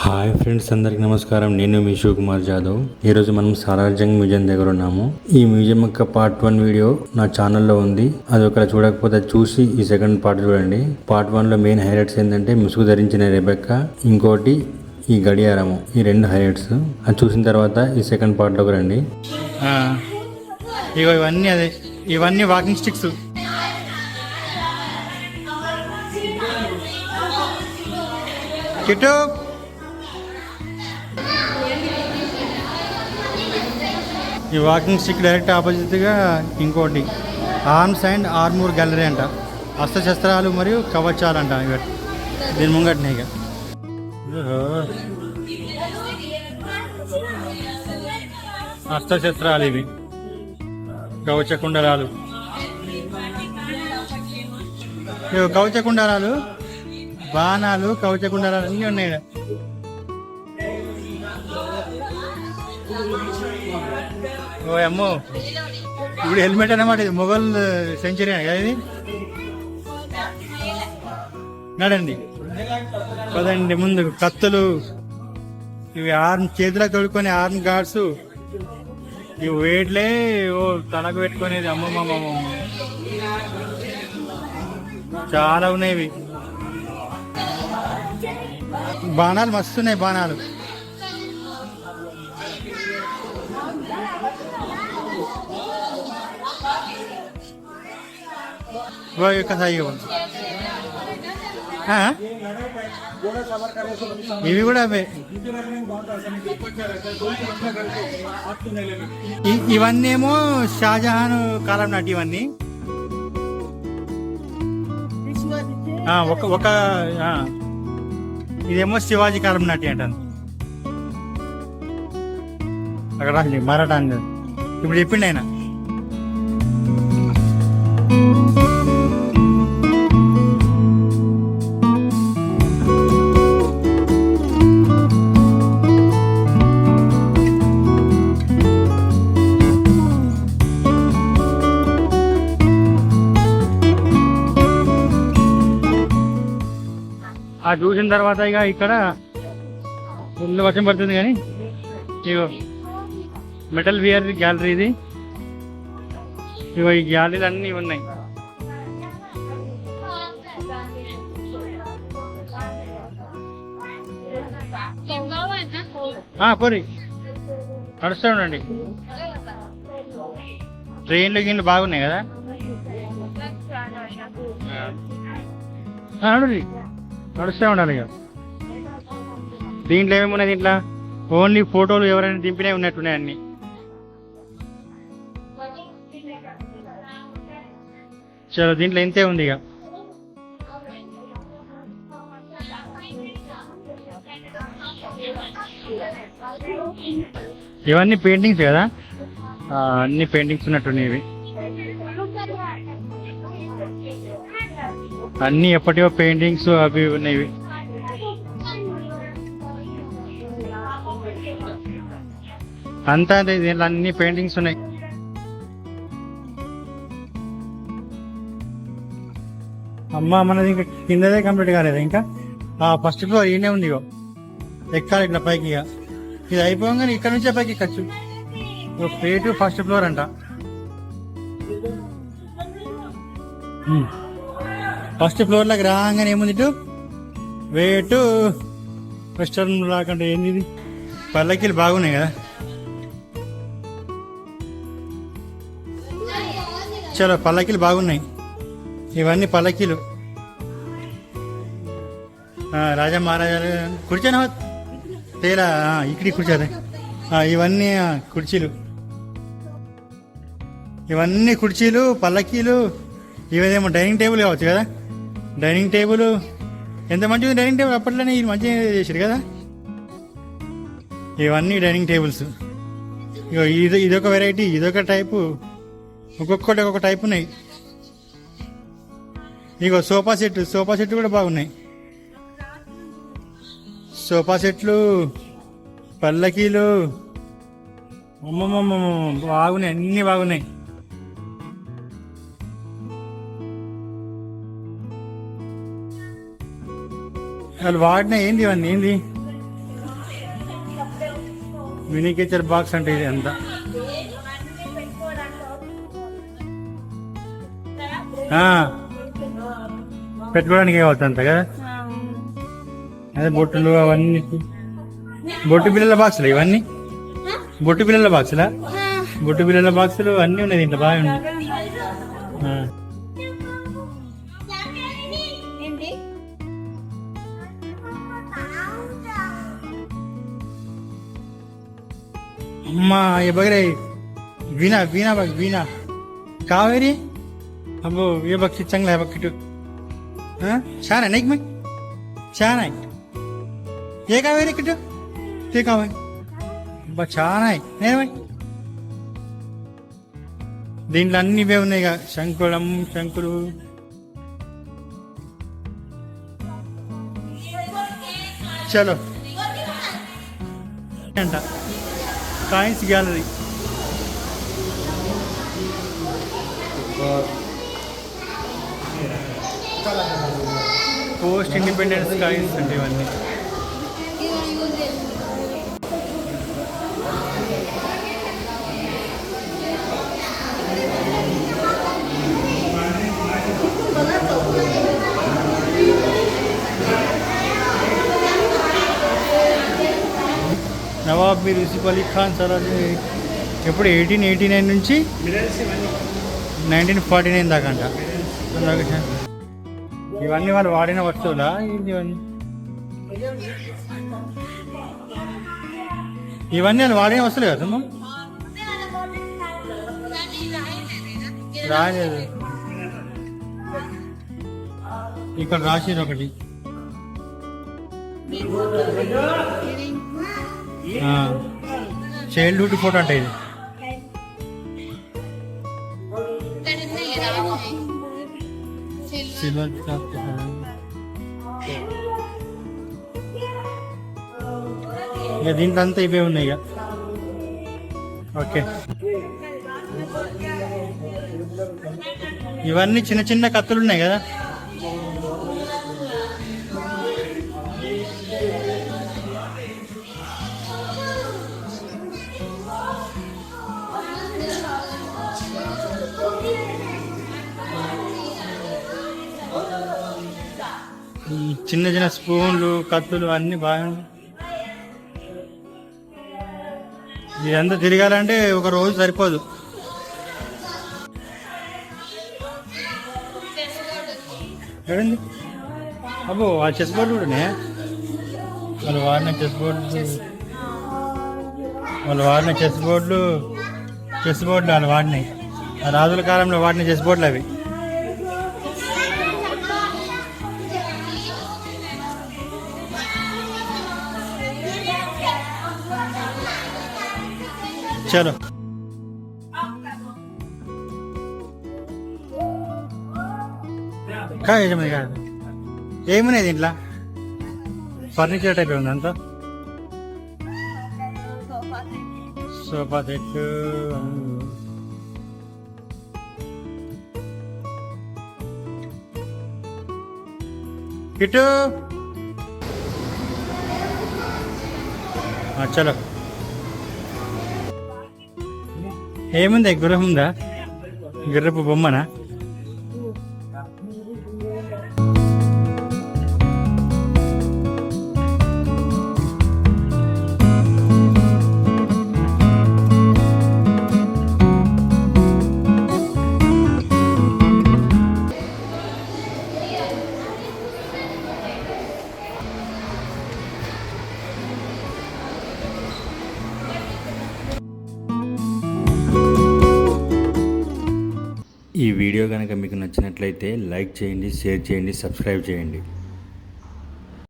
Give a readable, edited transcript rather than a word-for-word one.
Hi friends, అందరికి నమస్కారం. నేను మీ శివకుమార్ జాదవ్. ఈరోజు మనం సాలార్జంగ్ మ్యూజియం దగ్గర ఉన్నాము. ఈ మ్యూజియం యొక్క పార్ట్ 1 వీడియో నా ఛానల్లో ఉంది. అది ఒకవేళ చూడకపోతే చూసి ఈ సెకండ్ పార్ట్ చూడండి. పార్ట్ 1 లో మెయిన్ హైలైట్స్ ఏంటంటే ముసుగు ధరించిన రెబెక్క, ఇంకోటి ఈ గడియారము. ఈ రెండు హైలైట్స్. అది చూసిన తర్వాత ఈ సెకండ్ పార్ట్ లోకి రండి. ఇవన్నీ అదే, ఇవన్నీ వాకింగ్ స్టిక్స్. కిట్టు ఈ వాకింగ్ స్టిక్ డైరెక్ట్ ఆపోజిట్గా ఇంకోటి ఆర్మ్స్ అండ్ ఆర్మూర్ గ్యాలరీ అంట. అస్త్రశస్త్రాలు మరియు కవచాలు అంట. ఇవి దీని ముంగట్నే ఇక అస్త్రశస్త్రాలు, ఇవి కవచకుండలాలు, కవచకుండలాలు, బాణాలు, కవచకుండలాలు అన్నీ ఉన్నాయి. ఓ అమ్మో, ఇప్పుడు హెల్మెట్ అన్నమాట. ఇది మొఘల్ సెంచరీ కదా ఇది. నడండి పదండి ముందు. కత్తులు, ఇవి ఆర్మ్ చేతిలో తోడుకొని ఆర్మ్ గార్డ్స్. ఇవి వేట్లే ఓ తలకు పెట్టుకునేది. అమ్మమ్మ చాలా ఉన్నాయి. ఇవి బాణాలు మస్తున్నాయి. బాణాలు ఇవి కూడా అవే. ఇవన్నీ ఏమో షాజహాన్ కాలం నాటి. ఇవన్నీ ఒక ఇదేమో శివాజీ కాలం నాటి అంటాను. అక్కడ రాసి మరాఠా అని ఇప్పుడు చెప్పిండి ఆయన. ఆ చూసిన తర్వాత ఇక ఇక్కడ ఫుల్ వర్షం పడుతుంది. కానీ ఇగో మెటల్ వియర్ గ్యాలరీ ఇది. ఇగో ఈ గ్యాలరీలు అన్నీ ఉన్నాయి. పోరి నడుస్తూ ఉండండి. ట్రైన్లు గిన్లు బాగున్నాయి కదా. నడుస్తూ ఉండాలి ఇక. దీంట్లో ఏమేమున్నాయి? దీంట్లో ఓన్లీ ఫోటోలు ఎవరైనా దింపినే ఉన్నట్టున్నాయి అన్ని. చలో, దీంట్లో ఇంతే ఉంది ఇక. ఇవన్నీ పెయింటింగ్స్ కదా. అన్ని పెయింటింగ్స్ ఉన్నట్టున్నాయి. ఇవి అన్ని ఎప్పటివో పెయింటింగ్స్ అవి ఉన్నాయి. అంతా దీంట్లో అన్ని పెయింటింగ్స్ ఉన్నాయి. అమ్మ మనది ఇంకా కిందదే కంప్లీట్ కాలేదు. ఇంకా ఫస్ట్ ఫ్లోర్ ఈయనే ఉంది. ఎక్కాలి ఇట్లా పైకి. ఇక ఇది అయిపోగానే ఇక్కడ నుంచే పైకి ఎక్కచ్చు. పేటు ఫస్ట్ ఫ్లోర్ అంట. ఫస్ట్ ఫ్లోర్ లాగా రాగానే ఏముంది ఇటు వేటు వెస్టర్న్ రాకంటే ఏంది ఇది. పల్లకీలు బాగున్నాయి కదా. చలో, పల్లకీలు బాగున్నాయి. ఇవన్నీ పల్లకీలు. రాజా మహారాజాలు కూర్చొని తేలా ఇక్కడికి కూర్చోదే. ఇవన్నీ కుర్చీలు. ఇవన్నీ కుర్చీలు, పల్లకీలు. ఇవేమో డైనింగ్ టేబుల్ కావచ్చు కదా. డైనింగ్ టేబుల్ ఎంత మంచిగా. డైనింగ్ టేబుల్ అప్పట్లోనే ఇది మంచిగా చేశారు కదా. ఇవన్నీ డైనింగ్ టేబుల్స్. ఇదొక వెరైటీ, ఇదొక టైపు. ఒక్కొక్కటి ఒక్కొక్క టైప్ ఉన్నాయి. ఇగో సోఫా సెట్ కూడా బాగున్నాయి. సోఫా సెట్లు, పల్లకీలు అమ్మమ్మ బాగున్నాయి. అన్నీ బాగున్నాయి. వాళ్ళు వాడిన ఏంది ఇవన్నీ ఏంది మినికేచర్ బాక్స్ అంటే ఇది ఎంత పెట్టుకోవడానికి కావచ్చు అంత కదా. అదే బొట్టులు అవన్నీ బొట్టు బిల్లల బాక్సులు ఇవన్నీ బొట్టు బిల్లల బాక్సులా బొట్టు బిల్లల బాక్సులు అన్నీ ఉన్నాయి దీంట్లో బాగున్నాయి. अम्मा ये बघ रे वीणा वीणा बघ वीणा कावेरी अबो ये बघ चांगला आहे बघ किटू छान आहे नाही मग छान आहे ये कावेरी किटू ते कावे बा छान आहे नाही मग దీంట్లో అన్ని ఇవే ఉన్నాయి ఇక శంకుళం శంకులు చలో అంట science gallery post independence science అంటే ఇవన్నీ నవాబ్ మీర్ యూసుఫ్ అలీ ఖాన్ సార్ అది ఎప్పుడు 1889 నుంచి 1949 దాకా అంట. ఇవన్నీ వాళ్ళు వాడిన వస్తువులా ఇవన్నీ వాళ్ళు వాడిన వస్తువులే కదా రాలేదు ఇక్కడ రాసిరు ఒకటి చైల్డ్హుడ్ ఫోటో అంటే ఇది సిల్వర్ ఇక దీంట్లో అంతా ఇవే ఉన్నాయి ఇక ఓకే. ఇవన్నీ చిన్న చిన్న కత్తులు ఉన్నాయి కదా చిన్న చిన్న స్పూన్లు కత్తులు అన్నీ బాగున్నాయి. ఇదంతా తిరగాలంటే ఒక రోజు సరిపోదు. చూడండి అబ్బో ఆ చెస్ బోర్డు కూడా వాళ్ళు వాడిన చెస్ బోర్డులు వాళ్ళు వాడినాయి. ఆ రాజుల కాలంలో వాడిన చెస్ బోర్డులు అవి. చలో యజమాని కాదు ఏమున్నాయి దీంట్లో ఫర్నిచర్ టైప్ ఉంది అంతా సోఫా సెట్ కిట్టు చలో ఏముంది గుర్రం ఉందా గుర్రపు బొమ్మనా ఈ వీడియో కనుక మీకు నచ్చినట్లయితే లైక్ చేయండి, షేర్ చేయండి, సబ్స్క్రైబ్ చేయండి.